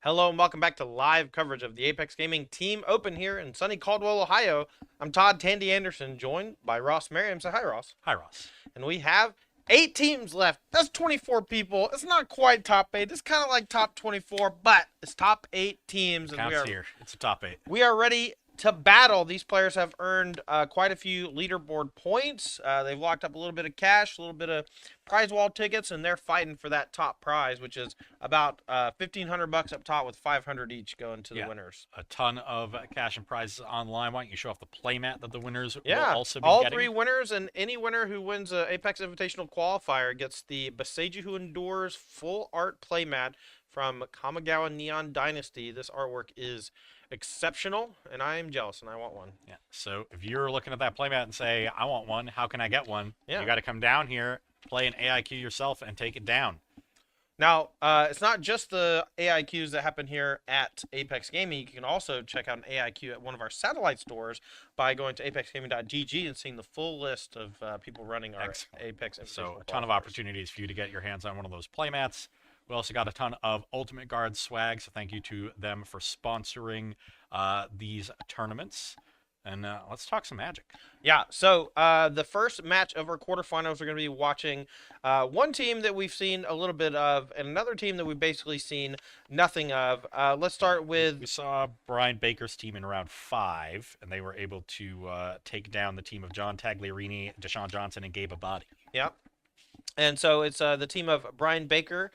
Hello and welcome back to live coverage of the Apex Gaming Team Open here in sunny Caldwell, Ohio. I'm Todd Tandy Anderson, joined by Ross Merriam. Say hi, Ross. Hi, Ross. And we have 8 teams left. That's 24 people. It's not quite top 8. It's kind of like top 24, but it's top 8 teams, and Counts here. It's a top 8. we are ready to battle. These players have earned quite a few leaderboard points. They've locked up a little bit of cash, a little bit of prize wall tickets, and they're fighting for that top prize, which is about $1,500 up top with 500 each going to the winners. A ton of cash and prizes online. Why don't you show off the playmat that the winners will Yeah, also be all getting? 3 winners, and any winner who wins a Apex Invitational qualifier gets the Beseiju Who Endures full art playmat from Kamigawa Neon Dynasty. This artwork is exceptional, and I am jealous, and I want one. Yeah. So if you're looking at that playmat and say, I want one, how can I get one? Yeah. You got to come down here, play an AIQ yourself, and take it down. Now, it's not just the AIQs that happen here at Apex Gaming. You can also check out an AIQ at one of our satellite stores by going to apexgaming.gg and seeing the full list of people running our Excellent. Apex. So a ton of qualifiers. opportunities for you to get your hands on one of those playmats. We also got a ton of Ultimate Guard swag, so thank you to them for sponsoring these tournaments. And let's talk some Magic. Yeah, so the first match of our quarterfinals, we're going to be watching one team that we've seen a little bit of and another team that we've basically seen nothing of. Let's start with... We saw Brian Baker's team in round 5, and they were able to take down the team of John Tagliarini, Deshaun Johnson, and Gabe Abadi. Yep. And so it's the team of Brian Baker,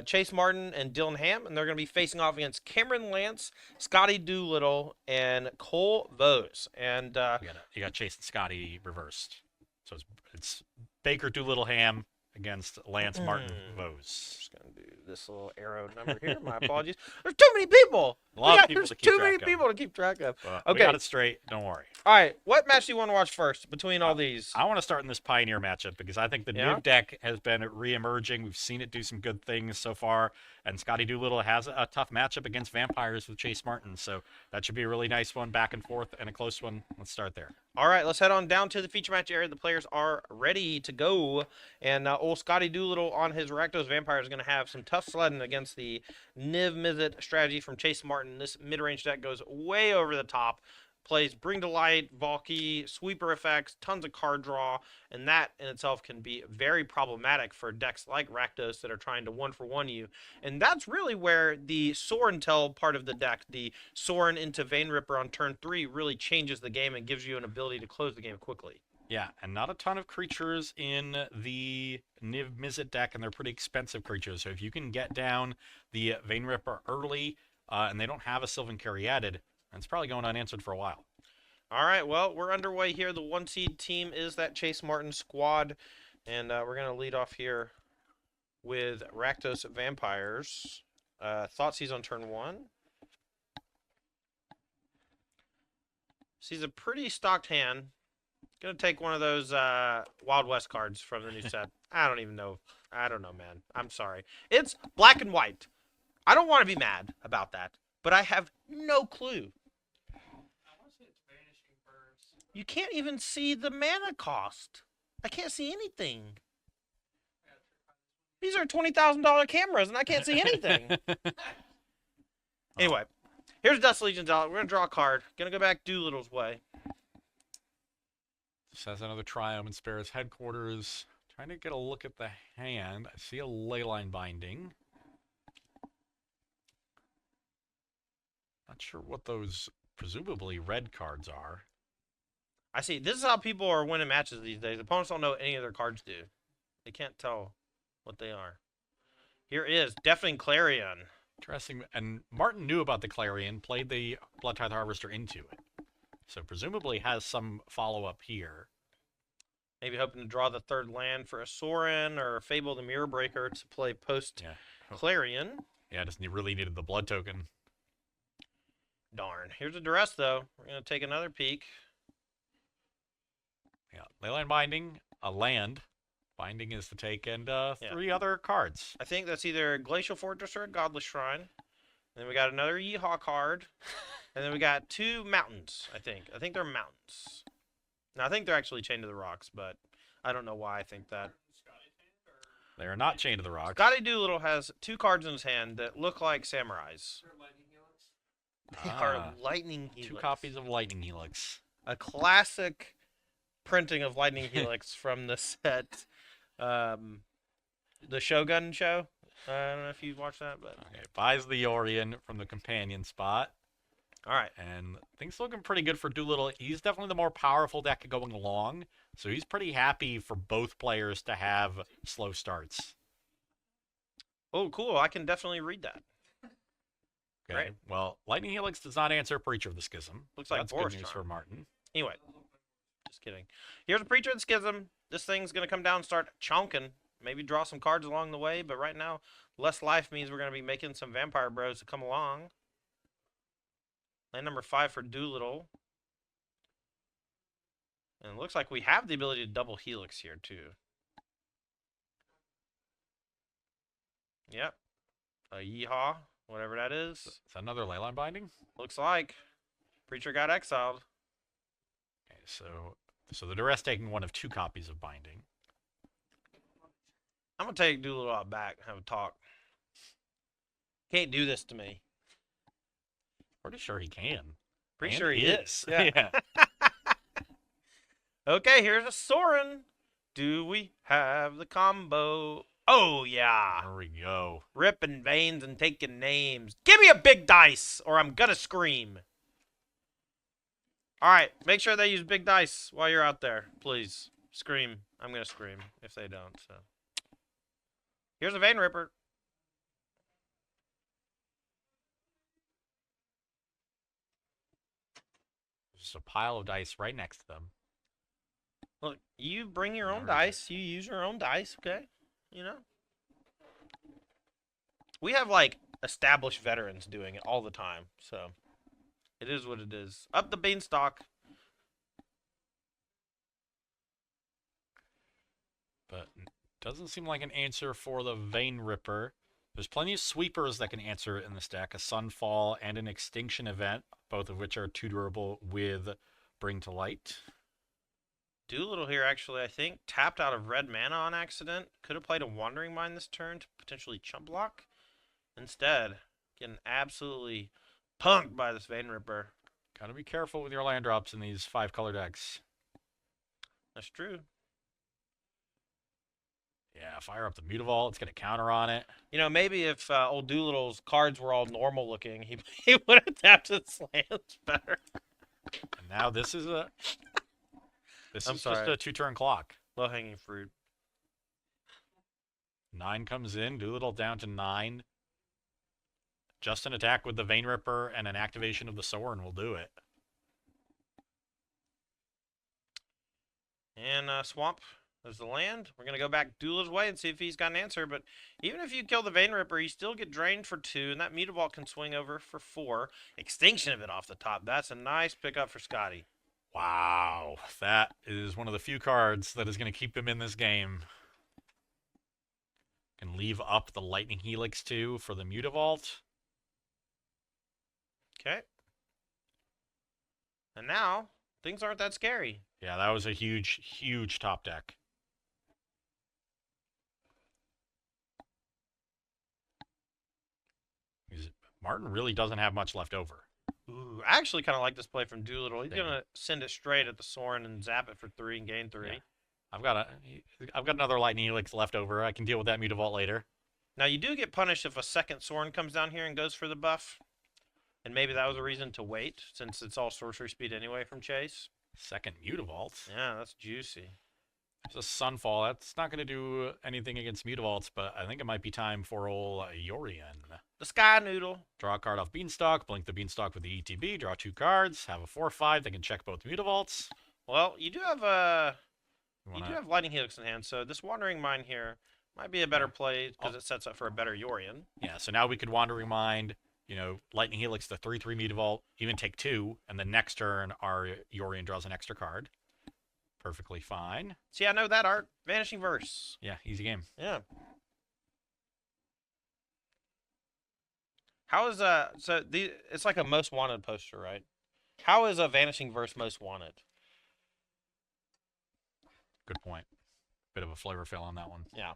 Chase Martin, and Dylan Ham, and they're going to be facing off against Cameron Lance, Scotty Doolittle, and Cole Vose. And You got Chase and Scotty reversed. So it's Baker, Doolittle, Ham against Lance, Martin, Vose. just going to do this little arrow number here. My apologies. There's too many people. A lot of people There's to keep too track many of. people to keep track of. We Okay. got it straight. Don't worry. All right. What match do you want to watch first between all these? I want to start in this Pioneer matchup because I think the Yeah? new deck has been re-emerging. We've seen it do some good things so far, and Scotty Doolittle has a tough matchup against Vampires with Chase Martin, so that should be a really nice one, back and forth, and a close one. Let's start there. All right, let's head on down to the feature match area. The players are ready to go. And old Scotty Doolittle on his Rakdos Vampire is going to have some tough sledding against the Niv Mizzet strategy from Chase Martin. This mid-range deck goes way over the top. Plays Bring to Light, Valky, Sweeper effects, tons of card draw, and that in itself can be very problematic for decks like Rakdos that are trying to one-for-one you. And that's really where the Soar and Tell part of the deck, the Soarin into Vein Ripper on turn 3, really changes the game and gives you an ability to close the game quickly. Yeah, and not a ton of creatures in the Niv Mizzet deck, and they're pretty expensive creatures. So if you can get down the Vein Ripper early, and they don't have a Sylvan Caryatid, it's probably going unanswered for a while. All right, well, we're underway here. The 1-seed team is that Chase Martin squad, and we're going to lead off here with Rakdos Vampires. Thoughtseize on turn 1. Sees a pretty stocked hand. Gonna take one of those Wild West cards from the new set. I don't even know. I don't know, man. I'm sorry. It's black and white. I don't want to be mad about that, but I have no clue. You can't even see the mana cost. I can't see anything. These are $20,000 cameras, and I can't see anything. Anyway, here's Dust Legion's out. We're going to draw a card. Going to go back Doolittle's way. This has another Triome and Spare's headquarters. Trying to get a look at the hand. I see a Leyline Binding. Not sure what those presumably red cards are. I see. This is how people are winning matches these days. Opponents don't know what any of their cards do. They can't tell what they are. Here is Deafening Clarion. Interesting. And Martin knew about the Clarion, played the Blood Tithe Harvester into it. So presumably has some follow-up here. Maybe hoping to draw the 3rd land for a Sorin or Fable the Mirror Breaker to play post Clarion. Yeah, just really needed the blood token. Darn. Here's a Duress, though. We're going to take another peek. Yeah, Leyline Binding, a land. Binding is the take, and 3 other cards. I think that's either a Glacial Fortress or a Godless Shrine. And then we got another Yeehaw card. And then we got 2 mountains, I think. I think they're mountains. Now, I think they're actually chained to the rocks, but I don't know why I think that. They are not chained to the rocks. Scotty Doolittle has 2 cards in his hand that look like samurais. They are Lightning Helix. 2 copies of Lightning Helix. A classic printing of Lightning Helix from the set, the Shogun show. I don't know if you've watched that, but Okay, buys the Yorion from the companion spot. all right. And things looking pretty good for Doolittle. He's definitely the more powerful deck going along, so he's pretty happy for both players to have slow starts. Oh, cool. I can definitely read that. Okay. Right. Well, Lightning Helix does not answer Preacher of the Schism. Looks like that's Boris good news Charm. for Martin. Anyway, just kidding. Here's a Preacher of the Schism. This thing's going to come down and start chonking. Maybe draw some cards along the way, but right now, less life means we're going to be making some Vampire Bros to come along. Land number 5 for Doolittle. And it looks like we have the ability to double Helix here, too. Yep. A Yeehaw, whatever that is. Is that another Leyline Binding? Looks like. Preacher got exiled. Okay, so the Duress taking one of 2 copies of Binding. I'm going to take Doolittle out back and have a talk. Can't do this to me. Pretty sure he can. Pretty And sure he is. Yeah. Yeah. Okay, here's a Sorin. Do we have the combo? Oh, yeah. There we go. Ripping veins and taking names. Give me a big dice or I'm going to scream. All right, make sure they use big dice while you're out there. Please, scream. I'm going to scream if they don't. So, here's a Vein Ripper. Just a pile of dice right next to them. Look, you bring your own Alright. dice. You use your own dice, okay? You know? We have, like, established veterans doing it all the time, so it is what it is. Up the beanstalk. But doesn't seem like an answer for the Vein Ripper. There's plenty of sweepers that can answer it in this deck. A Sunfall and an Extinction Event, both of which are 2 durable with Bring to Light. Doolittle here, actually, I think, tapped out of red mana on accident. Could have played a Wandering Mind this turn to potentially chump block. Instead, getting absolutely punked by this Vein Ripper. Gotta be careful with your land drops in these 5-color decks. That's true. Yeah, fire up the Mutavault. It's gonna counter on it. You know, maybe if old Doolittle's cards were all normal looking, he would have tapped his lands better. And now this is I'm just sorry. a 2-turn clock. Low hanging fruit. 9 comes in. Doolittle down to 9. Just an attack with the Vein Ripper and an activation of the Sorin will do it. And Swamp is the land. We're going to go back Doolittle's way and see if he's got an answer. But even if you kill the Vein Ripper, you still get drained for 2. And that Mutavault can swing over for 4. Extinction of it off the top. That's a nice pickup for Scotty. Wow. That is one of the few cards that is going to keep him in this game. Can leave up the Lightning Helix too for the Mutavault. Okay. And now, things aren't that scary. Yeah, that was a huge, huge top deck. Martin really doesn't have much left over. Ooh, I actually kind of like this play from Doolittle. He's Damn. going to send it straight at the Sorin and zap it for 3 and gain 3. Yeah. I've got another Lightning Helix left over. I can deal with that Mutavault later. Now, you do get punished if a second Sorin comes down here and goes for the buff. And maybe that was a reason to wait, since it's all sorcery speed anyway from Chase. Second Mutavault. Yeah, that's juicy. There's a Sunfall. That's not going to do anything against Mutavaults, but I think it might be time for old Yorion. The Sky Noodle. Draw a card off Beanstalk, blink the Beanstalk with the ETB, draw 2 cards, have a 4/5. They can check both Mutavaults. Well, you do have you do have Lightning Helix in hand, so this Wandering Mind here might be a better play because it sets up for a better Yorion. Yeah, so now we could Wandering Mind, Lightning Helix, the 3/3 Mutavault, even take 2, and the next turn our Yorion draws an extra card. Perfectly fine. See, I know that art. Vanishing Verse. Yeah, easy game. Yeah. How is it's like a most wanted poster, right? How is a Vanishing Verse most wanted? Good point. Bit of a flavor fill on that one. Yeah.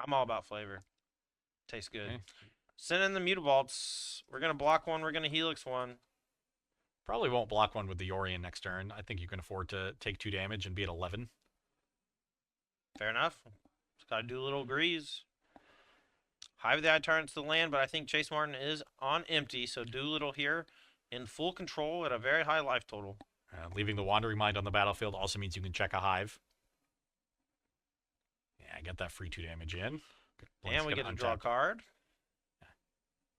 I'm all about flavor. Tastes good. Okay. Send in the Mutabolts. We're gonna block one. We're gonna Helix one. Probably won't block one with the Yorion next turn. I think you can afford to take 2 damage and be at 11. Fair enough. Just gotta do a little grease. Hive the Eye turns to the land, but I think Chase Martin is on empty, so Doolittle here in full control at a very high life total. Leaving the Wandering Mind on the battlefield also means you can check a Hive. Yeah, get that free 2 damage in. And we get to draw a card.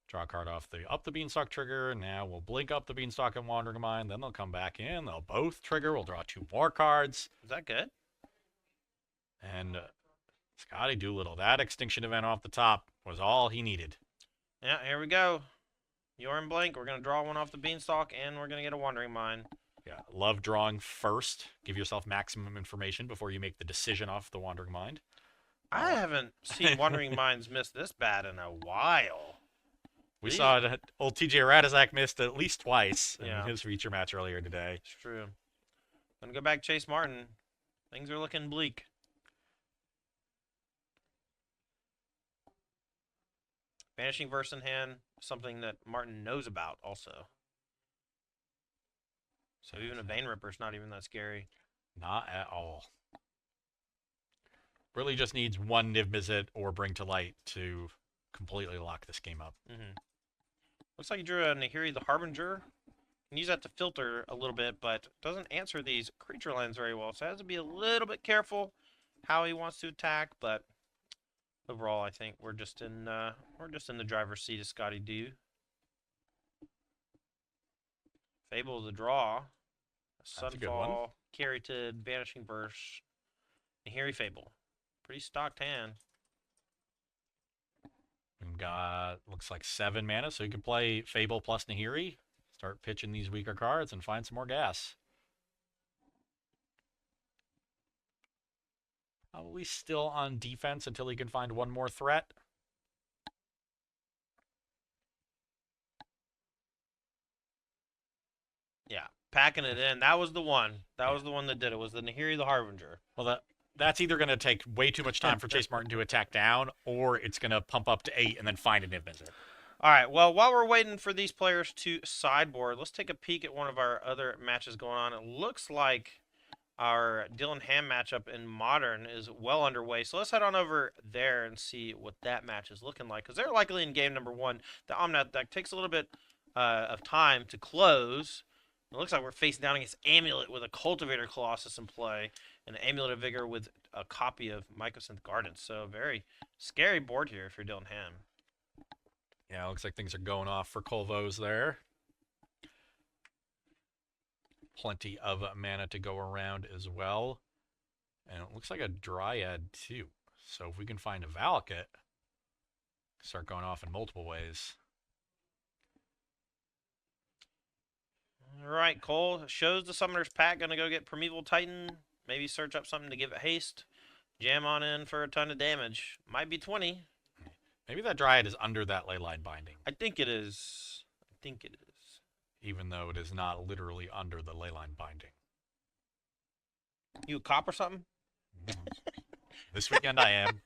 Draw a card off the up the Beanstalk trigger. Now we'll blink up the Beanstalk and Wandering Mind. Then they'll come back in. They'll both trigger. We'll draw 2 more cards. Is that good? And Scotty Doolittle, that extinction event off the top was all he needed. Yeah, here we go. You're in blank. We're going to draw one off the Beanstalk, and we're going to get a Wandering Mind. Yeah, love drawing first. Give yourself maximum information before you make the decision off the Wandering Mind. I haven't seen Wandering Minds miss this bad in a while. We saw it. Old TJ Radizak missed at least twice in Yeah. his feature match earlier today. It's true. Gonna go back Chase Martin. Things are looking bleak. Vanishing Verse in hand, something that Martin knows about also. So even a Vein Ripper's not even that scary. Not at all. Really just needs one Niv Mizzet or Bring to Light to completely lock this game up. Looks like you drew a Nahiri the Harbinger. You can use that to filter a little bit, but doesn't answer these creature lands very well. So has to be a little bit careful how he wants to attack. But overall, I think we're just in the driver's seat of Scotty Doo. Fable the draw. Sunfall, Carroted, Vanishing Verse, Nahiri Fable. Pretty stocked hand. We've got, looks like 7 mana, so you can play Fable plus Nahiri, start pitching these weaker cards, and find some more gas. Probably still on defense until he can find one more threat. Yeah, packing it in. That was the one. That was the one that did it. Was the Nahiri the Harbinger. Well, that's either going to take way too much time for Chase Martin to attack down, or it's going to pump up to 8 and then find a Niv Mizzet. All right, well, while we're waiting for these players to sideboard, let's take a peek at one of our other matches going on. It looks like our Dylan Ham matchup in Modern is well underway. So let's head on over there and see what that match is looking like. Because they're likely in game number 1. The Omnat deck takes a little bit of time to close. It looks like we're facing down against Amulet with a Cultivator Colossus in play. And an Amulet of Vigor with a copy of Mycosynth Garden. So very scary board here if you're Dylan Ham. Yeah, looks like things are going off for Colvos there. Plenty of mana to go around as well. And it looks like a Dryad too. So if we can find a Valakut, start going off in multiple ways. All right, Cole shows the Summoner's Pack. Going to go get Primeval Titan. Maybe search up something to give it haste. Jam on in for a ton of damage. Might be 20. Maybe that Dryad is under that Leyline Binding. I think it is. Even though it is not literally under the Leyline Binding. You a cop or something? This weekend I am.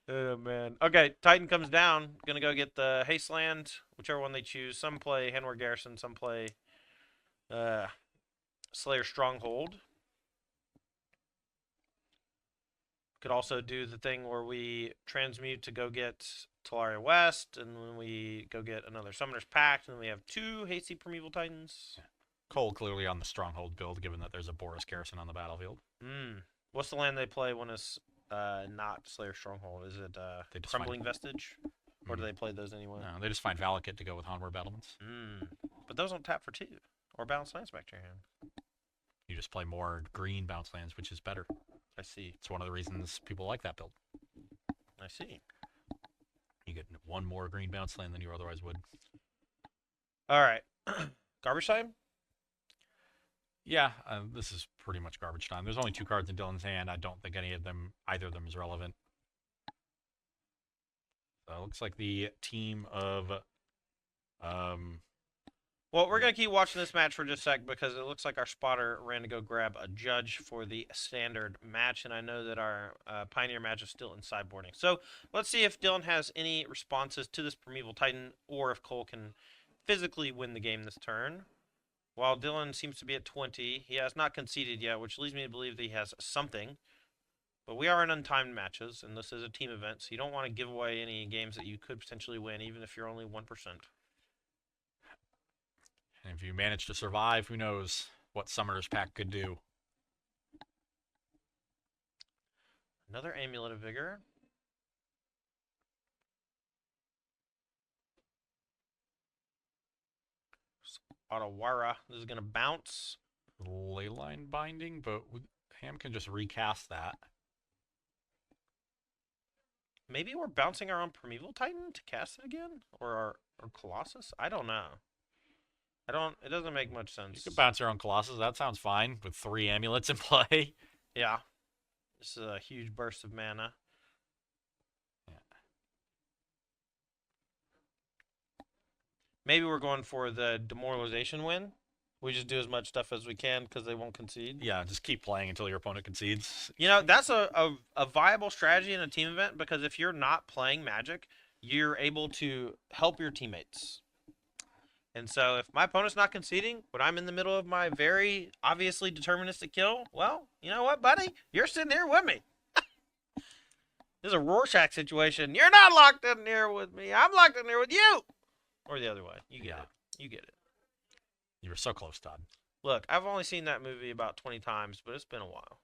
Oh, man. Okay, Titan comes down. Gonna go get the Haste Land, whichever one they choose. Some play Hanwar Garrison, some play Slayer Stronghold. Could also do the thing where we transmute to go get Talaria West, and then we go get another Summoner's Pact, and then we have 2 Hasty Primeval Titans. Yeah. Cole clearly on the Stronghold build, given that there's a Boris Garrison on the battlefield. What's the land they play when it's not Slayer Stronghold? Is it Crumbling Vestige? Or do they play those anyway? No, they just find Valakut to go with Hanwar Battlements. But those don't tap for 2. Or bounce lands back to your hand. You just play more green bounce lands, which is better. I see. It's one of the reasons people like that build. I see. You get 1 more green bounce land than you otherwise would. All right. Garbage time? Yeah, this is pretty much garbage time. There's only 2 cards in Dylan's hand. I don't think either of them is relevant. So it looks like the team of Well, we're gonna keep watching this match for just a sec because it looks like our spotter ran to go grab a judge for the standard match, and I know that our Pioneer match is still in sideboarding. So let's see if Dylan has any responses to this Primeval Titan, or if Cole can physically win the game this turn. While Dylan seems to be at 20, he has not conceded yet, which leads me to believe that he has something. But we are in untimed matches, and this is a team event, so you don't want to give away any games that you could potentially win, even if you're only 1%. And if you manage to survive, who knows what Summoner's Pack could do. Another Amulet of Vigor. Otawara. This is going to bounce. Leyline Binding, but Ham can just recast that. Maybe we're bouncing our own Primeval Titan to cast it again? Or our Colossus? I don't know. It doesn't make much You sense. could bounce your own Colossus. That sounds fine with 3 amulets in play. Yeah. This is a huge burst of mana. Yeah. Maybe we're going for the demoralization win. We just do as much stuff as we can because they won't concede. Yeah, just keep playing until your opponent concedes. You know, that's a viable strategy in a team event because if you're not playing Magic, you're able to help your teammates. And so if my opponent's not conceding, but I'm in the middle of my very obviously deterministic kill, well, you know what, buddy? You're sitting here with me. This is a Rorschach situation. You're not locked in here with me. I'm locked in here with you. Or the other way. You get it. You get it. You were so close, Todd. Look, I've only seen that movie about 20 times, but it's been a while.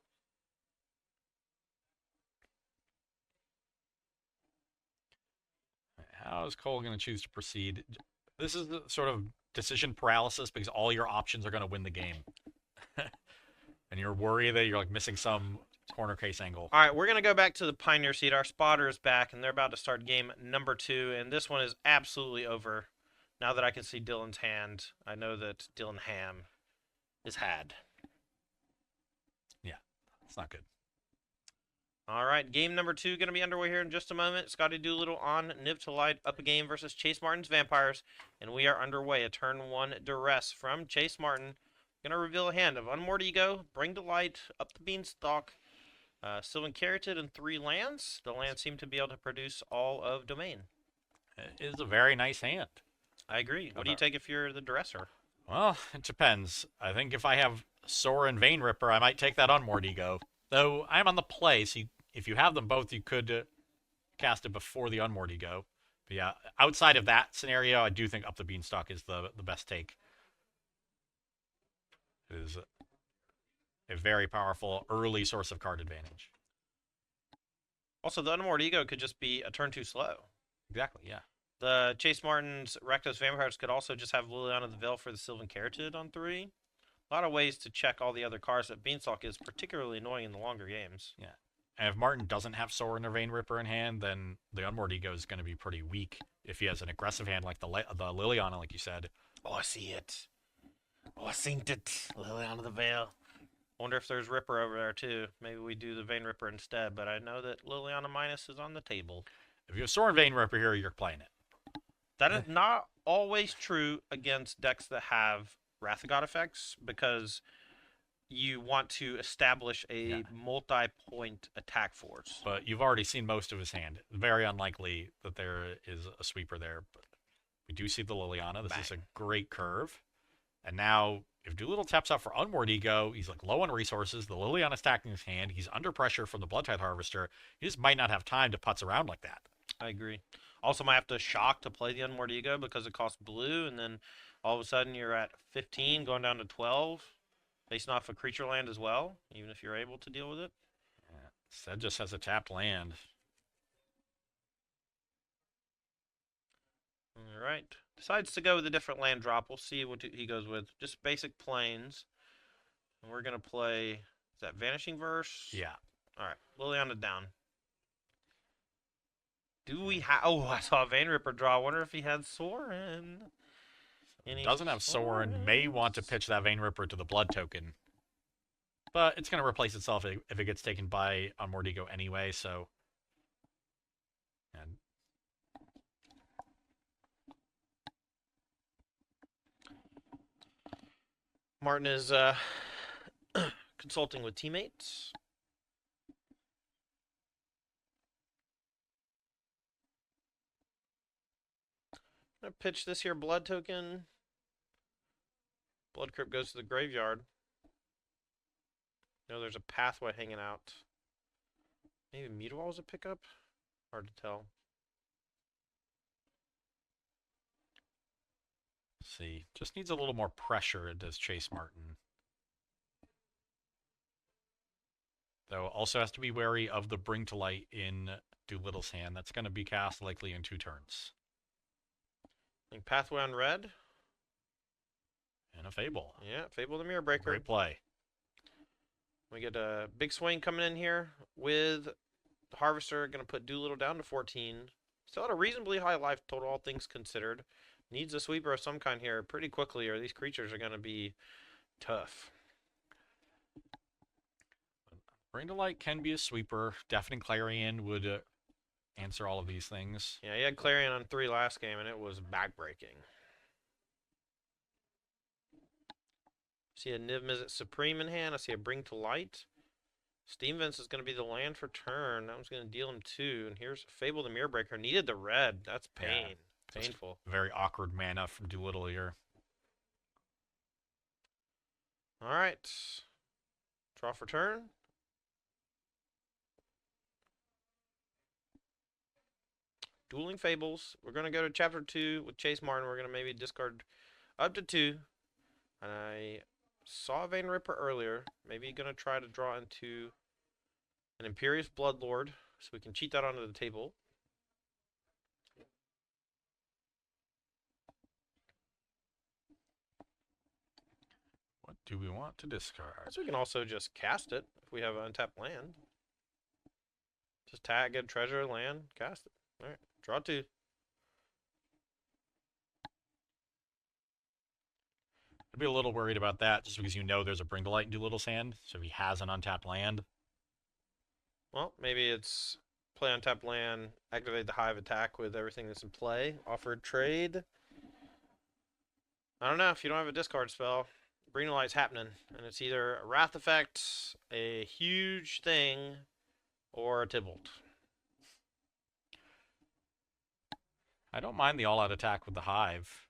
How is Cole going to choose to proceed? This is the sort of decision paralysis because all your options are going to win the game. And you're worried that you're like missing some corner case angle. All right, we're going to go back to the Pioneer seat. Our spotter is back, and they're about to start game number 2, and this one is absolutely over. Now that I can see Dylan's hand, I know that Dylan Ham is had. Yeah, it's not good. All right, game number 2 going to be underway here in just a moment. Scotty Doolittle on Niv to Light up a game versus Chase Martin's Vampires, and we are underway. A turn 1 duress from Chase Martin. Going to reveal a hand of Unmoored Ego, Bring to Light, up the Beanstalk, Sylvan Carroted, and 3 lands. The lands seem to be able to produce all of Domain. It is a very nice hand. I agree. What do you take if you're the duresser? Well, it depends. I think if I have Sora and Vein Ripper, I might take that Unmoored Ego. Though I'm on the play, so if you have them both, you could cast it before the Unmoored Ego. But yeah, outside of that scenario, I do think Up the Beanstalk is the best take. It is a very powerful early source of card advantage. Also, the Unmoored Ego could just be a turn too slow. Exactly, yeah. The Chase Martin's Rakdos Vampires could also just have Liliana the Veil for the Sylvan Carroted on 3. A lot of ways to check all the other cards that Beanstalk is particularly annoying in the longer games. Yeah. And if Martin doesn't have Sora or Vein Ripper in hand, then the Unmoored Ego is going to be pretty weak. If he has an aggressive hand like the Liliana, like you said. Oh, I see it. Oh, I seen it. Liliana the Veil. Wonder if there's Ripper over there too. Maybe we do the Vein Ripper instead, but I know that Liliana Minus is on the table. If you have Sora and Vein Ripper here, you're playing it. That is not always true against decks that have Wrath of God effects because you want to establish a multi-point attack force. But you've already seen most of his hand. Very unlikely that there is a sweeper there. But we do see the Liliana. This is a great curve. And now, if Doolittle taps out for Unmoored Ego, he's like low on resources. The Liliana's stacking his hand. He's under pressure from the Bloodtithe Harvester. He just might not have time to putz around like that. I agree. Also, might have to shock to play the Unmoored Ego because it costs blue, and then all of a sudden you're at 15, going down to 12, facing off a creature land as well, even if you're able to deal with it. Yeah. Sed just has a tapped land. All right. Decides to go with a different land drop. We'll see what he goes with. Just basic plains. And we're going to play, is that Vanishing Verse? Yeah. All right. Liliana down. Do we have... Oh, I saw a Vein Ripper draw. I wonder if he had Sorin. Doesn't have Sorin. May want to pitch that Vein Ripper to the Blood token. But it's going to replace itself if it gets taken by Unmoored Ego anyway, so... And Martin is consulting with teammates. I'm gonna pitch this here blood token. Blood Crypt goes to the graveyard. There's a pathway hanging out. Maybe Mutawall is a pickup? Hard to tell. Let's see. Just needs a little more pressure, does Chase Martin. Though also has to be wary of the Bring to Light in Doolittle's hand. That's going to be cast likely in 2 turns. I think Pathway on red. And a Fable. Yeah, Fable the Mirror Breaker. Great play. We get a big swing coming in here with the Harvester. Going to put Doolittle down to 14. Still at a reasonably high life total, all things considered. Needs a sweeper of some kind here pretty quickly, or these creatures are going to be tough. Bring to Light can be a sweeper. Deafening Clarion would answer all of these things. Yeah, he had Clarion on 3 last game, and it was backbreaking. See a Niv Mizzet Supreme in hand. I see a Bring to Light. Steam Vents is going to be the land for turn. That one's going to deal him 2. And here's Fable the Mirror Breaker. Needed the red. That's pain. Yeah, painful. Very awkward mana from Doolittle here. All right. Draw for turn. Dueling Fables. We're going to go to Chapter 2 with Chase Martin. We're going to maybe discard up to 2. And I saw Vein Ripper earlier. Maybe going to try to draw into an Imperious Bloodlord so we can cheat that onto the table. What do we want to discard? So we can also just cast it if we have an untapped land. Just tag, get treasure, land, cast it. All right, draw 2. I'd be a little worried about that just because there's a Bring to Light in Doolittle's hand, so he has an untapped land. Well, maybe it's play untapped land, activate the Hive attack with everything that's in play, offered trade. I don't know, if you don't have a discard spell, Bring to Light's happening, and it's either a Wrath effect, a huge thing, or a Tybalt. I don't mind the all-out attack with the Hive.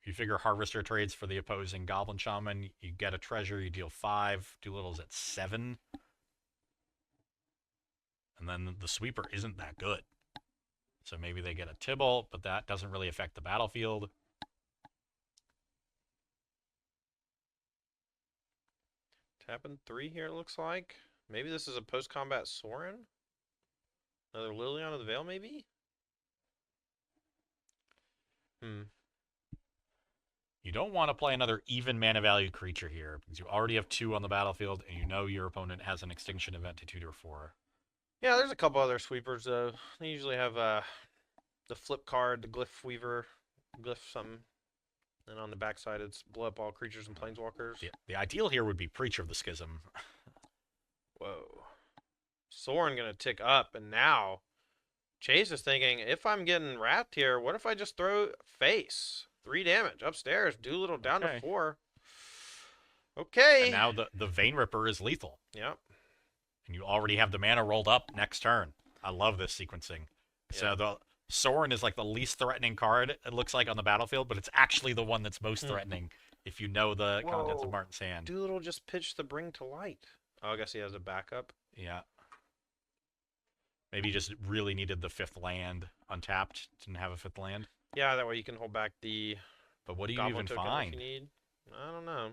You figure Harvester trades for the opposing Goblin Shaman. You get a treasure, you deal 5. Doolittle's at 7. And then the sweeper isn't that good. So maybe they get a Tybalt, but that doesn't really affect the battlefield. Tapping 3 here, it looks like. Maybe this is a post-combat Sorin? Another Liliana of the Veil, maybe? You don't want to play another even mana value creature here, because you already have 2 on the battlefield, and your opponent has an extinction event to 2 or 4. Yeah, there's a couple other sweepers, though. They usually have the flip card, the Glyph Weaver, Glyph something. And on the backside, it's blow up all creatures and planeswalkers. The ideal here would be Preacher of the Schism. Whoa. Sorin going to tick up, and now Chase is thinking, if I'm getting wrapped here, what if I just throw face? 3 damage upstairs, Doolittle down to 4. Okay. And now the Vein Ripper is lethal. Yep. And you already have the mana rolled up next turn. I love this sequencing. Yep. So the Sorin is like the least threatening card, it looks like, on the battlefield, but it's actually the one that's most threatening if you know the contents of Martin's hand. Doolittle just pitched the Bring to Light. Oh, I guess he has a backup. Yeah. Maybe he just really needed the 5th land untapped. Didn't have a 5th land. Yeah, that way you can hold back the. But what do you even find? If you need. I don't know.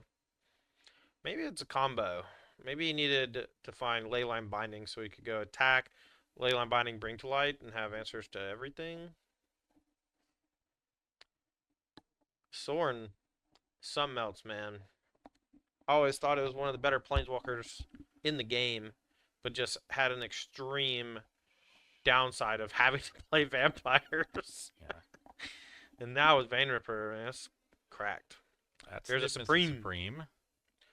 Maybe it's a combo. Maybe he needed to find Leyline Binding so he could go attack, Leyline Binding, Bring to Light, and have answers to everything. Sorin, something else, man. I always thought it was one of the better planeswalkers in the game, but just had an extreme downside of having to play vampires. Yeah. And now with Vein Ripper, man, that's cracked. There's a Supreme.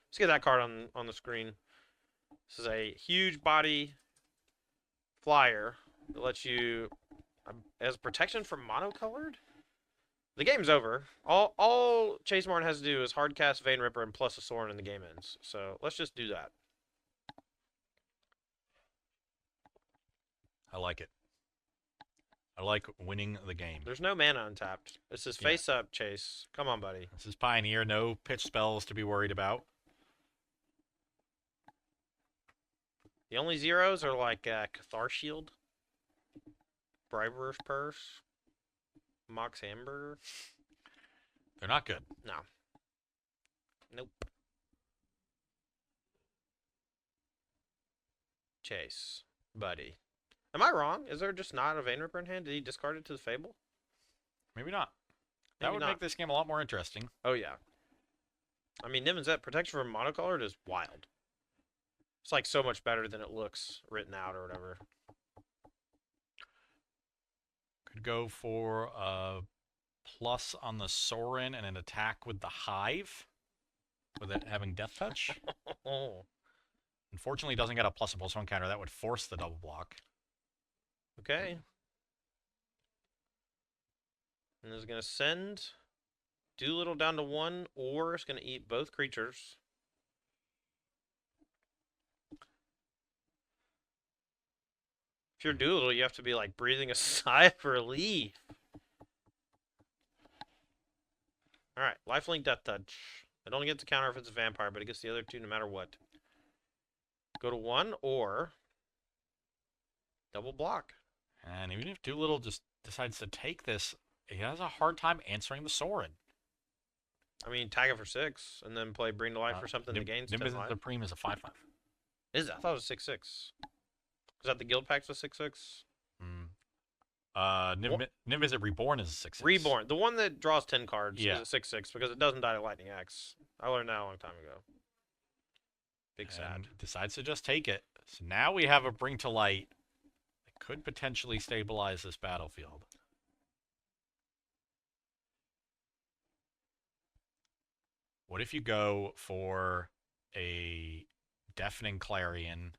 Let's get that card on the screen. This is a huge body flyer that lets you, as protection from monocolored? The game's over. All Chase Martin has to do is hard cast Vein Ripper and plus a Soren and the game ends. So let's just do that. I like it. I like winning the game. There's no mana untapped. This is Yeah. face up, Chase. Come on, buddy. This is Pioneer. No pitch spells to be worried about. The only zeros are like Cathar Shield, Briber's Purse, Mox Hamburger. They're not good. No. Nope. Chase, buddy. Am I wrong? Is there just not a Vein Ripper in hand? Did he discard it to the Fable? Maybe not. Maybe That would not. make this game a lot more interesting. Oh, yeah. I mean, Niv Mizzet protection from monocolored is wild. It's like so much better than it looks written out or whatever. Could go for a plus on the Sorin and an attack with the Hive, with it having Death Touch. Oh, Unfortunately, it doesn't get a +1/+1 counter. That would force the double block. okay. And it's going to send Doolittle down to 1, or it's going to eat both creatures. If you're Doolittle, you have to be like breathing a sigh of relief. Alright, Lifelink Death Touch. It only gets a counter if it's a vampire, but it gets the other 2 no matter what. Go to 1, or double block. And even if Doolittle just decides to take this, he has a hard time answering the Sorin. I mean, tag it for 6, and then play Bring to Life or something that gains 10 Nimbus life. Supreme is a 5/5. Is it? I thought it was 6/6. Is that the guild packs with 6/6? Nimbus Reborn is a 6/6. Reborn. The one that draws 10 cards Yeah. is a 6/6 because it doesn't die to Lightning Axe. I learned that a long time ago. Big sad. And decides to just take it. So now we have a Bring to Light that could potentially stabilize this battlefield. What if you go for a Deafening Clarion?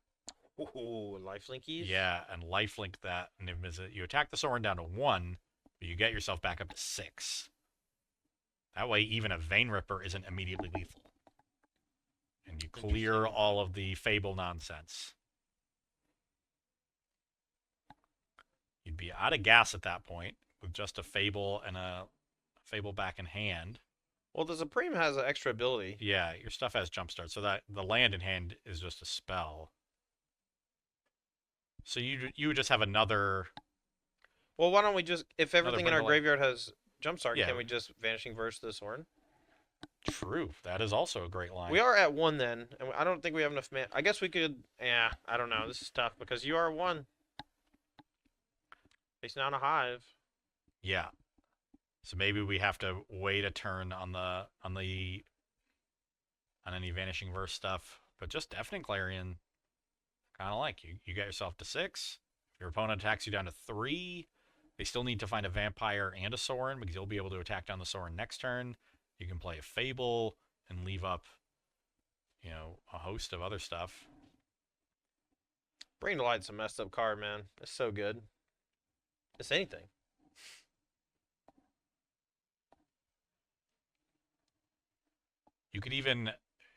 Ooh, lifelinkies? Yeah, and lifelink that. And you attack the Sorin down to 1, but you get yourself back up to 6. That way, even a Vein Ripper isn't immediately lethal. And you clear all of the Fable nonsense. You'd be out of gas at that point with just a Fable and a Fable back in hand. Well, the Supreme has an extra ability. Yeah, your stuff has Jumpstart, so that the land in hand is just a spell. So you would just have another. Well, why don't we just, if everything in our Bring to Light. graveyard has Jumpstart, Yeah. can we just Vanishing Verse the Sorin? True, that is also a great line. We are at 1 then, and I don't think we have enough mana. I guess we could, I don't know. This is tough because you are 1. Facing down a Hive. Yeah. So maybe we have to wait a turn on any Vanishing Verse stuff, but just Deafening Clarion, kind of like you get yourself to 6. If your opponent attacks you down to 3, they still need to find a Vampire and a Sorin because you'll be able to attack down the Sorin next turn. You can play a Fable and leave up, a host of other stuff. Bring to Light's a messed up card, man. It's so good. It's anything. You could even,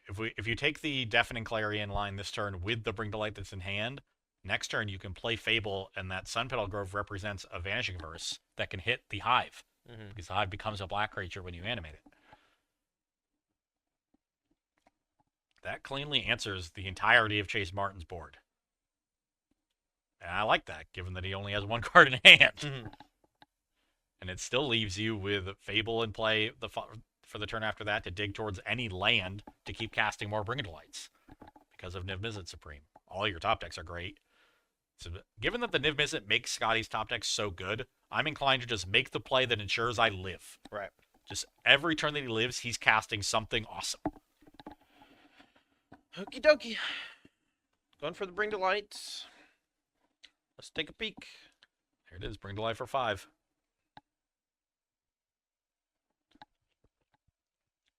if you take the Deafening Clarion line this turn with the Bring to Light that's in hand, next turn you can play Fable, and that Sun Petal Grove represents a Vanishing Verse that can hit the Hive, because the Hive becomes a black creature when you animate it. That cleanly answers the entirety of Chase Martin's board. And I like that, given that he only has 1 card in hand. And it still leaves you with Fable in play for the turn after that to dig towards any land to keep casting more Bring to Lights because of Niv Mizzet Supreme. All your top decks are great. So, given that the Niv Mizzet makes Scotty's top deck so good, I'm inclined to just make the play that ensures I live. Right. Just every turn that he lives, he's casting something awesome. Okie dokie. Going for the Bring to Light. Let's take a peek. There it is, Bring to Life for 5.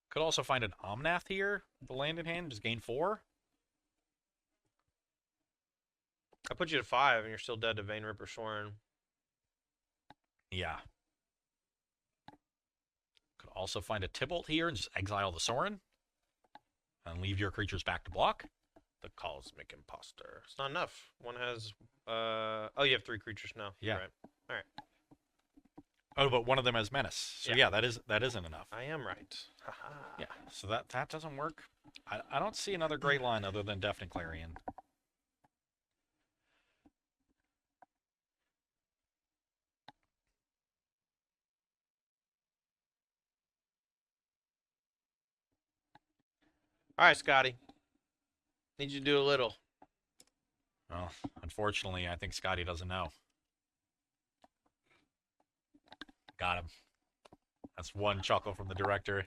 Could also find an Omnath here, the land in hand, just gain 4. I put you to 5, and you're still dead to Vein Ripper Sorin. Yeah. also find a Tybalt here and just exile the Sorin and leave your creatures back to block. The Cosmic Imposter. It's not enough. One has. Oh, you have 3 creatures now. Yeah. You're right. All right. Oh, but one of them has Menace. So yeah, that isn't enough. I am right. Haha. Yeah. So that doesn't work. I don't see another great line other than Deafening Clarion. All right, Scotty. Need you to do a little. Well, unfortunately, I think Scotty doesn't know. Got him. That's one chuckle from the director.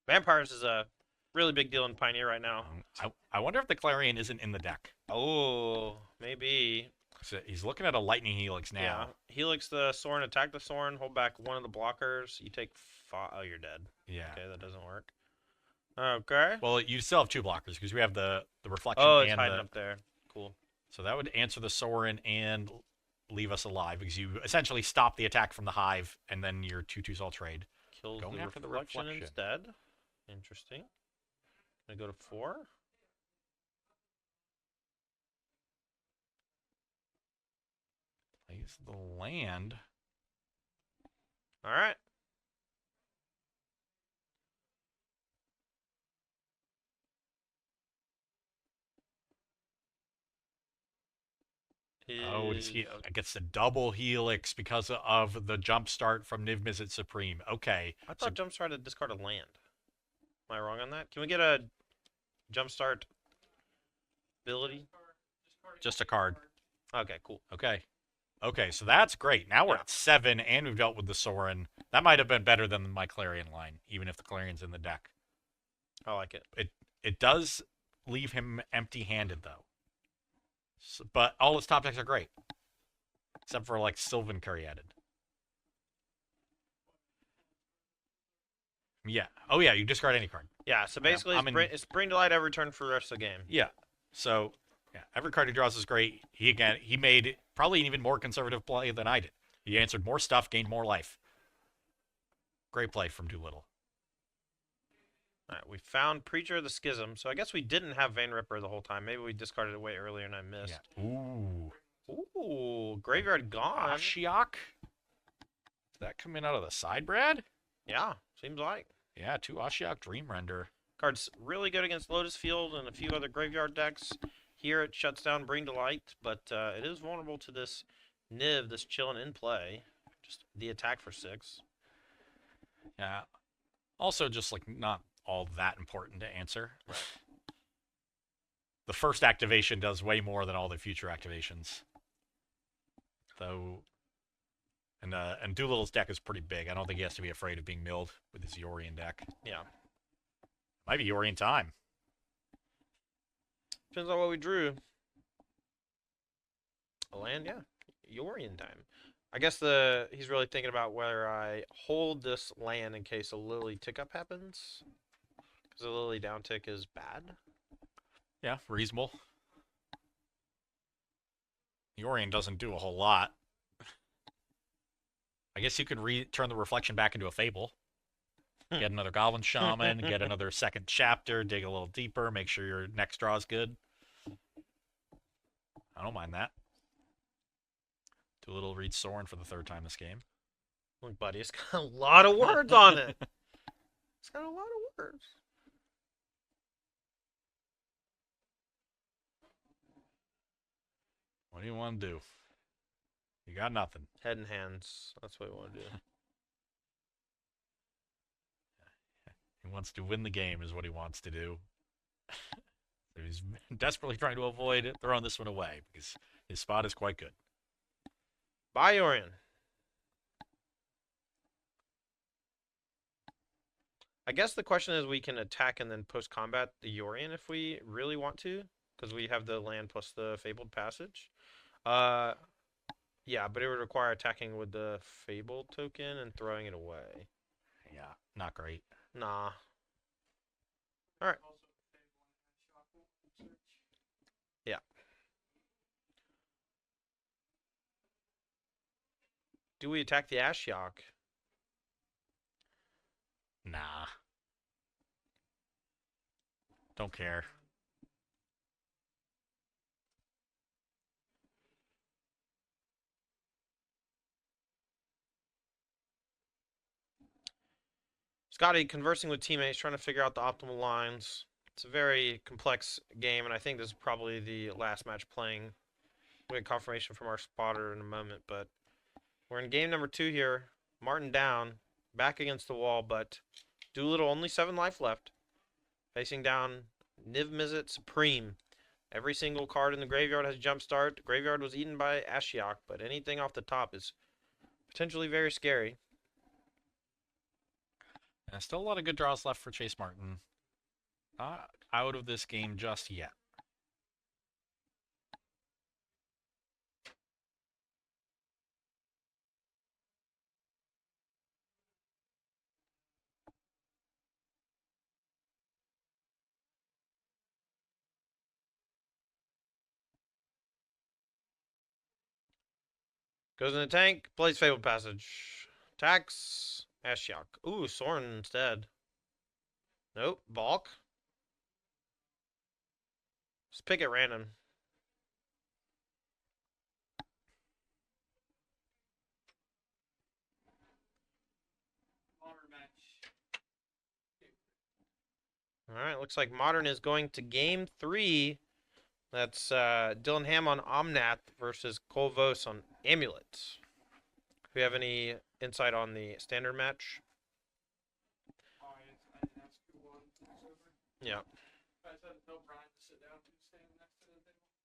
Vampires is a really big deal in Pioneer right now. I wonder if the Clarion isn't in the deck. Oh, maybe. So he's looking at a Lightning Helix now. Yeah. Helix the Sorin, attack the Sorin, hold back one of the blockers. You take 5. Oh, you're dead. Yeah. Okay, that doesn't work. Okay. Well, you still have 2 blockers because we have the reflection Oh, it's and hiding up there. Cool. So that would answer the Sorin and leave us alive because you essentially stop the attack from the Hive and then your 2/2s all trade. Kills Going the after the reflection reflection. instead. Interesting. Gonna go to 4. Plays the land. All right. Oh, does he gets the double Helix because of the jump start from Niv Mizzet Supreme. Okay. I thought Jumpstart had discarded land. Am I wrong on that? Can we get a Jumpstart ability? Just a card. Okay, cool. Okay. Okay, so that's great. Now we're at 7, and we've dealt with the Sorin. That might have been better than my Clarion line, even if the Clarion's in the deck. I like it. It does leave him empty-handed, though. So, but all his top decks are great. Except for, like, Sylvan Caryatid. Yeah. Oh, yeah, you discard any card. Yeah, so basically it's Bring to Light every turn for the rest of the game. Yeah. So, yeah, every card he draws is great. He made probably an even more conservative play than I did. He answered more stuff, gained more life. Great play from Doolittle. All right, we found Preacher of the Schism, so I guess we didn't have Vein Ripper the whole time. Maybe we discarded it way earlier and I missed. Yeah. Ooh. Ooh, Graveyard Gone. Ashiok? Did that come in out of the side, Brad? Yeah, seems like. Yeah, 2 Ashiok Dream Render. Card's really good against Lotus Field and a few other graveyard decks. Here it shuts down Bring to Light, but it is vulnerable to this Niv that's chilling in play. Just the attack for 6. Yeah. Also, just like not all that important to answer. Right. The first activation does way more than all the future activations. Though, and Doolittle's deck is pretty big. I don't think he has to be afraid of being milled with his Yorion deck. Yeah. Might be Yorion time. Depends on what we drew. A land, yeah. Yorion time. I guess he's really thinking about whether I hold this land in case a Lily tick-up happens. Because a Lily downtick is bad. Yeah, reasonable. Yorion doesn't do a whole lot. I guess you could turn the reflection back into a Fable. Get another Goblin Shaman, get another second chapter, dig a little deeper, make sure your next draw is good. I don't mind that. Doolittle reads Sorin for the 3rd time this game. Look, buddy, it's got a lot of words on it. It's got a lot of words. What do you want to do? You got nothing. Head and hands. That's what we want to do. He wants to win the game is what he wants to do. So he's desperately trying to avoid throwing this one away because his spot is quite good. Bye, Yorion. I guess the question is we can attack and then post-combat the Yorion if we really want to, because we have the land plus the Fabled Passage. Yeah, but it would require attacking with the Fabled token and throwing it away. Yeah, not great. Nah. Alright. Yeah. Do we attack the Ashiok? Nah. Don't care. Scotty conversing with teammates, trying to figure out the optimal lines. It's a very complex game, and I think this is probably the last match playing. We get confirmation from our spotter in a moment, but we're in game number 2 here. Martin down, back against the wall, but Doolittle only 7 life left. Facing down Niv Mizzet Supreme. Every single card in the graveyard has jump start. The graveyard was eaten by Ashiok, but anything off the top is potentially very scary. And still a lot of good draws left for Chase Martin. Not out of this game just yet. Goes in the tank, plays Fabled Passage. Attacks Ashiok. Ooh, Soren instead. Nope, Balk. Just pick at random. Alright, looks like Modern is going to game 3. That's Dylan Ham on Omnath versus Kolvos on Amulet. Do we have any insight on the standard match? Yeah.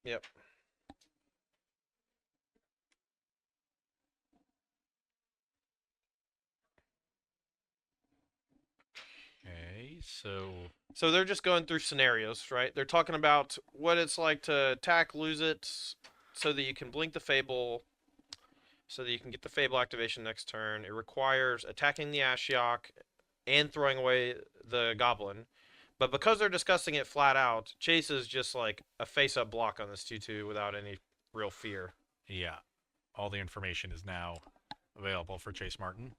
Yep. Okay, so So they're just going through scenarios, right? They're talking about what it's like to attack, lose it, so that you can blink the Fable, so that you can get the Fable activation next turn. It requires attacking the Ashiok and throwing away the Goblin. But because they're discussing it flat out, Chase is just like a face-up block on this 2-2 without any real fear. yeah, all the information is now available for Chase Martin.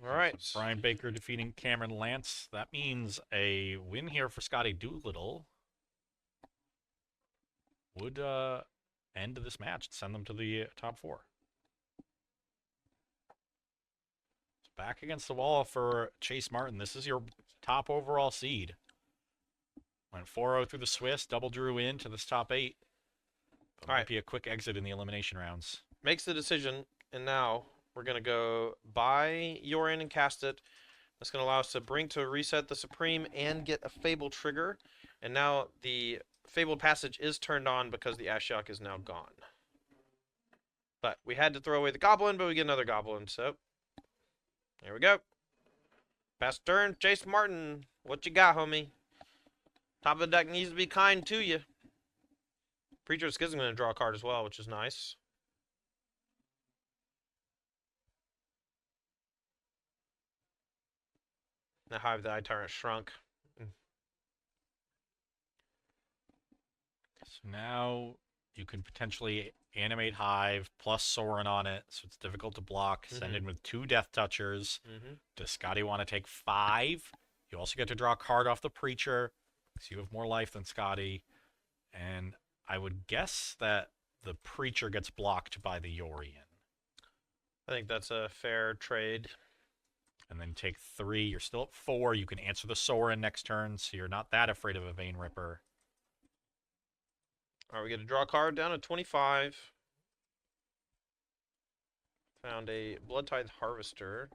All right. So Brian Baker defeating Cameron Lance. That means a win here for Scotty Doolittle would end this match and send them to the top 4. So back against the wall for Chase Martin. This is your top overall seed. Went 4-0 through the Swiss, double drew into this top 8. But might be a quick exit in the elimination rounds. Makes the decision, and now we're going to go buy Yorin and cast it. That's going to allow us to bring to reset the Supreme and get a Fable trigger. And now the Fabled Passage is turned on because the Ashiok is now gone. But we had to throw away the Goblin, but we get another Goblin, so there we go. Pass turn, Chase Martin. What you got, homie? Top of the deck needs to be kind to you. Preacher of Schism going to draw a card as well, which is nice. The Hive the Eye Tyrant shrunk. So now you can potentially animate Hive plus Soren on it, so it's difficult to block. Send in with 2 Death Touchers. Does Scotty want to take 5? You also get to draw a card off the Preacher, because you have more life than Scotty. And I would guess that the Preacher gets blocked by the Yorian. I think that's a fair trade. And then take 3. You're still at 4. You can answer the Soren next turn, so you're not that afraid of a Vein Ripper. All right, we get to draw a card down to 25. Found a Blood Tithe Harvester.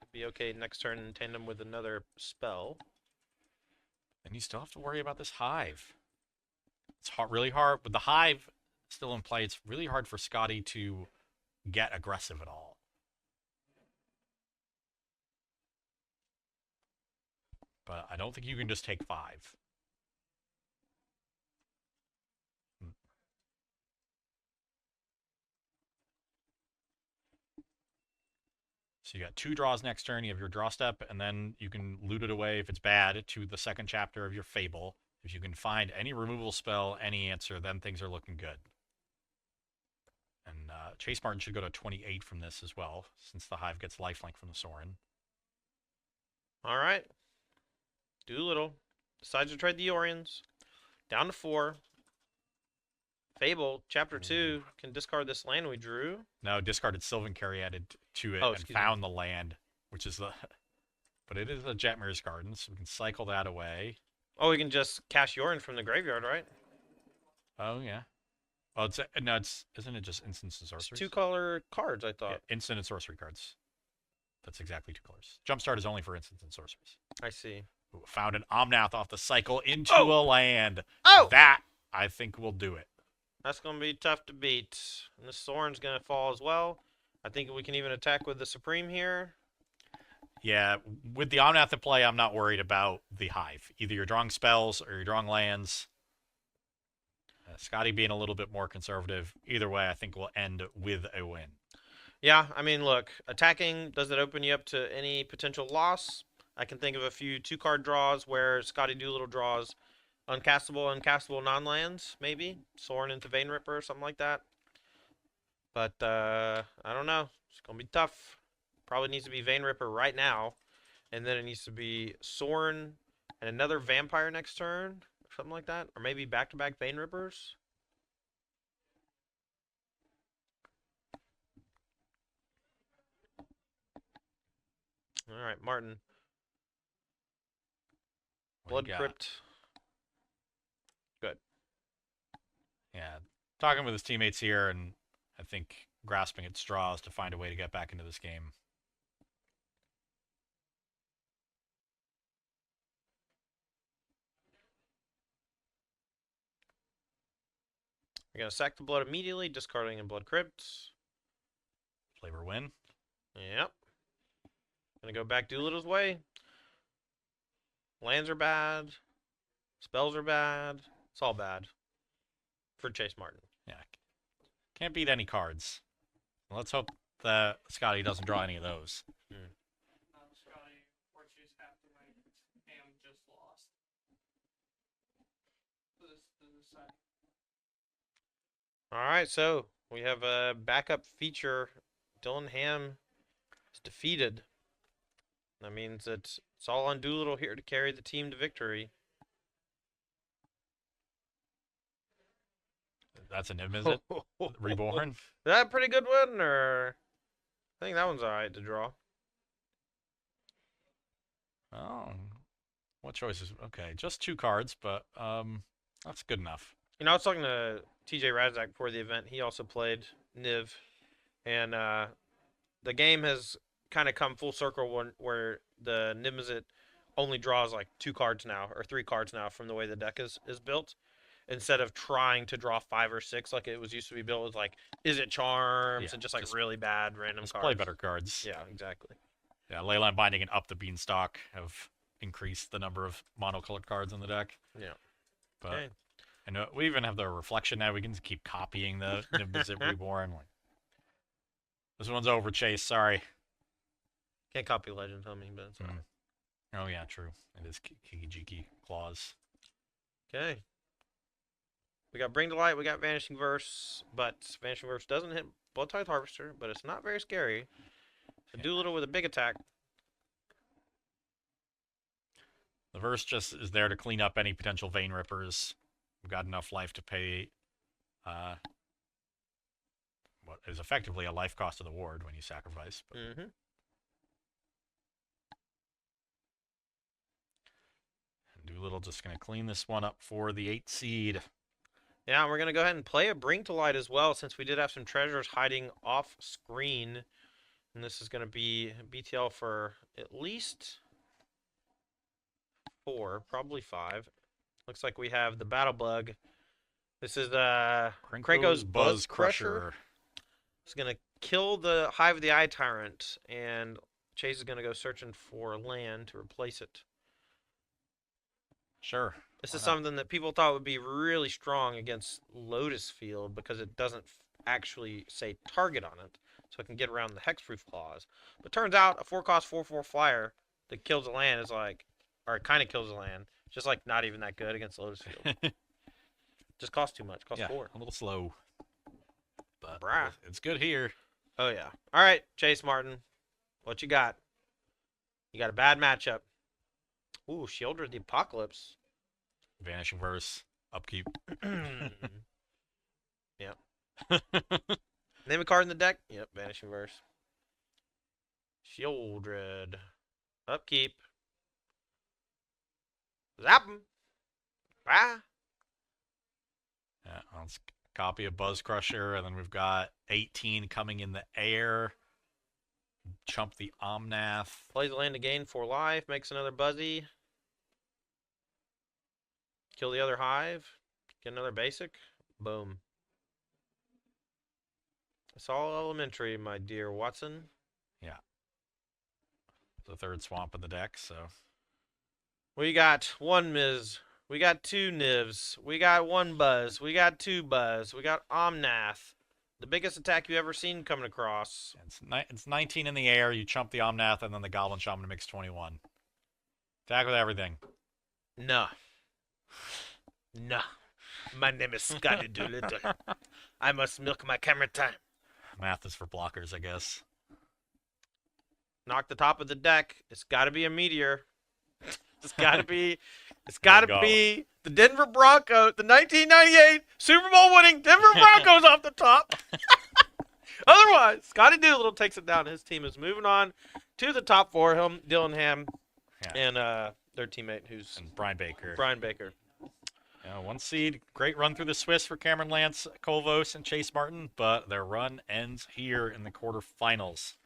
Could be okay next turn in tandem with another spell. And you still have to worry about this Hive. It's really hard. With the Hive still in play, it's really hard for Scotty to get aggressive at all. But I don't think you can just take 5. So you got 2 draws next turn. You have your draw step, and then you can loot it away if it's bad to the second chapter of your Fable. If you can find any removal spell, any answer, then things are looking good. And Chase Martin should go to 28 from this as well, since the Hive gets lifelink from the Sorin. All right. Doolittle decides to trade the Orions. Down to 4. Fable, Chapter 2, can discard this land we drew. No, discarded Sylvan Carry added to it Oh, and excuse me. found the land, which is the. But it is a Jetmir's Garden, so we can cycle that away. Oh, we can just cast Yorion from the graveyard, right? Oh, yeah. Oh, it's no, it's isn't it just instants and It's sorceries? 2-color cards, I thought. Yeah, instant and sorcery cards. That's exactly 2 colors. Jumpstart is only for instants and sorceries. I see. Ooh, found an Omnath off the cycle into Oh! a land. Oh! That I think will do it. That's going to be tough to beat. And this Sorin's going to fall as well. I think we can even attack with the Supreme here. Yeah, with the Omnath at play, I'm not worried about the Hive. Either you're drawing spells or you're drawing lands. Scotty being a little bit more conservative. Either way, I think we'll end with a win. Yeah, I mean, look, attacking, does it open you up to any potential loss? I can think of a few 2-card draws where Scotty Doolittle draws uncastable non-lands, maybe. Sorin into Vein Ripper or something like that. But, I don't know. It's going to be tough. Probably needs to be Vein Ripper right now. And then it needs to be Sorin and another Vampire next turn. Something like that. Or maybe back-to-back Vein Rippers. All right, Martin. Blood Crypt. Good. Yeah, talking with his teammates here, and I think grasping at straws to find a way to get back into this game. We're going to sack the blood immediately, discarding in Blood Crypt. Flavor win. Yep. Gonna go back Doolittle's way. Lands are bad. Spells are bad. It's all bad. For Chase Martin. Yeah. Can't beat any cards. Let's hope that Scotty doesn't draw any of those. Scotty or Chase have to win and just lost. This side. Alright, so we have a backup feature. Dylan Ham is defeated. That means it's all on Doolittle here to carry the team to victory. That's a Niv, is it? Reborn? Is that a pretty good one, or I think that one's alright to draw. Oh, what choices? Okay, just 2 cards, but that's good enough. You know, I was talking to TJ Razak before the event. He also played Niv, and the game has kind of come full circle where the Nimizit only draws like 2 cards now, or 3 cards now from the way the deck is built. Instead of trying to draw 5 or 6 like it was used to be built with like, is it charms, Yeah, and just like really bad random cards. Play better cards. Yeah, exactly. Yeah, Leyline Binding and Up the Beanstalk have increased the number of monocolored cards in the deck. Yeah. But Okay. I know we even have the reflection now. We can keep copying the Niv Reborn. Like, this one's over, Chase. Sorry. Can't copy Legend on me, but it's alright. Oh yeah, true. It is Kiki-Jiki Claws. Okay. We got Bring to Light, we got Vanishing Verse, but Vanishing Verse doesn't hit Blood Tithe Harvester, but it's not very scary. So Doolittle with a big attack. The verse just is there to clean up any potential Vein Rippers. We've got enough life to pay what is effectively a life cost of the ward when you sacrifice. But Doolittle just going to clean this one up for the 8 seed. Yeah, we're going to go ahead and play a Bring to Light as well, since we did have some treasures hiding off screen. And this is going to be BTL for at least 4, probably 5. Looks like we have the Battle Bug. This is Krenko's Buzz Crusher. It's going to kill the Hive of the Eye Tyrant, and Chase is going to go searching for land to replace it. Sure. This is something that people thought would be really strong against Lotus Field because it doesn't actually say target on it, so it can get around the Hexproof clause. But turns out a 4-cost 4/4 flyer that kills a land is like, or it kind of kills a land, just like not even that good against Lotus Field. Just costs too much. Costs 4. A little slow. but Bruh. it's good here. Oh, yeah. All right, Chase Martin. What you got? You got a bad matchup. Ooh, Shielder the Apocalypse. Vanishing Verse, upkeep. Yep. Name a card in the deck. Yep, Vanishing Verse. Shieldred. Upkeep. Zap him. Bye. Yeah, let's copy a Buzz Crusher, and then we've got 18 coming in the air. Chump the Omnath. Plays a land to gain 4 life. Makes another Buzzy. Kill the other Hive. Get another basic. Boom. It's all elementary, my dear Watson. Yeah. The third swamp in the deck, so. We got 1 Miz. We got 2 Nivs. We got 1 Buzz. We got 2 Buzz. We got Omnath. The biggest attack you ever seen coming across. It's 19 in the air. You chump the Omnath, and then the Goblin Shaman makes 21. Attack with everything. No. No. My name is Scotty Doolittle. I must milk my camera time. Math is for blockers, I guess. Knock the top of the deck. It's got to be a meteor. It's got to be. It's got to be the Denver Broncos, the 1998 Super Bowl winning Denver Broncos off the top. Otherwise, Scotty Doolittle takes it down. His team is moving on to the top 4. Him, Dillingham, and their teammate, who's and Brian Baker. Brian Baker. 1 seed. Great run through the Swiss for Cameron Lance, Colvos, and Chase Martin, but their run ends here in the quarterfinals.